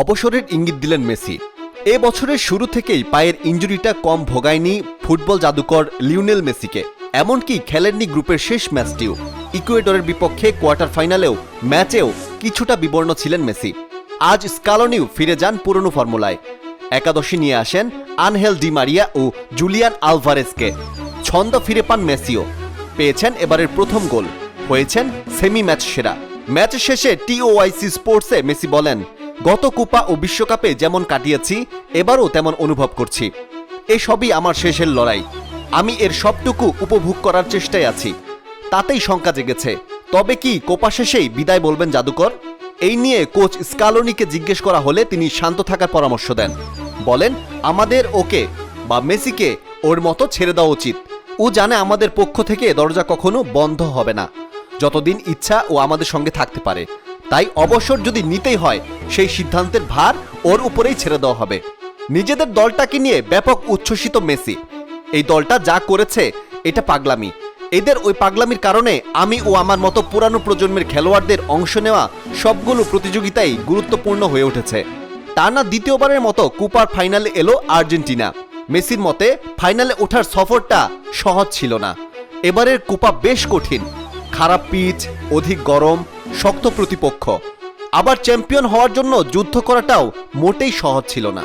অবসরের ইঙ্গিত দিলেন মেসি। এ বছরের শুরু থেকেই পায়ের ইনজুরিটা কম ভোগায়নি ফুটবল জাদুকর লিওনেল মেসিকে। এমনকি খেলেননি গ্রুপের শেষ ম্যাচটিও। ইকুয়েডরের বিপক্ষে কোয়ার্টার ফাইনালেও ম্যাচেও কিছুটা বিবর্ণ ছিলেন মেসি। আজ স্কালোনিও ফিরে যান পুরনো ফর্মুলায়। একাদশী নিয়ে আসেন আনহেল ডি মারিয়া ও জুলিয়ান আলভারেজকে। ছন্দ ফিরে পান মেসিও, পেয়েছেন এবারের প্রথম গোল, হয়েছেন সেমি ম্যাচ সেরা। ম্যাচ শেষে টিওআইসি স্পোর্টসে মেসি বলেন, গত কোপা ও বিশ্বকাপে যেমন কাটিয়েছি এবারও তেমন অনুভব করছি। এসবই আমার শেষের লড়াই। আমি এর সবটুকু উপভোগ করার চেষ্টায় আছি। তাতেই শঙ্কা জেগেছে, তবে কি কোপা শেষেই বিদায় বলবেন জাদুকর? এই নিয়ে কোচ স্কালোনিকে জিজ্ঞেস করা হলে তিনি শান্ত থাকার পরামর্শ দেন। বলেন, আমাদের ওকে বা মেসিকে ওর মতো ছেড়ে দেওয়া উচিত। ও জানে আমাদের পক্ষ থেকে দরজা কখনো বন্ধ হবে না, যতদিন ইচ্ছা ও আমাদের সঙ্গে থাকতে পারে। তাই অবসর যদি নিতেই হয়, সেই সিদ্ধান্তের ভার ওর উপরেই ছেড়ে দেওয়া হবে। নিজেদের দলটাকে নিয়ে ব্যাপক উচ্ছ্বসিত মেসি। এই দলটা যা করেছে এটা পাগলামি। এদের ওই পাগলামির কারণে আমি ও আমার মতো পুরানো প্রজন্মের খেলোয়াড়দের অংশ নেওয়া সবগুলো প্রতিযোগিতাই গুরুত্বপূর্ণ হয়ে উঠেছে। টানা দ্বিতীয়বারের মতো কোপার ফাইনালে এলো আর্জেন্টিনা। মেসির মতে ফাইনালে ওঠার সফরটা সহজ ছিল না। এবারের কোপা বেশ কঠিন। খারাপ পিচ, অধিক গরম, শক্ত প্রতিপক্ষ। আবার চ্যাম্পিয়ন হওয়ার জন্য যুদ্ধ করাটাও মোটেই সহজ ছিল না।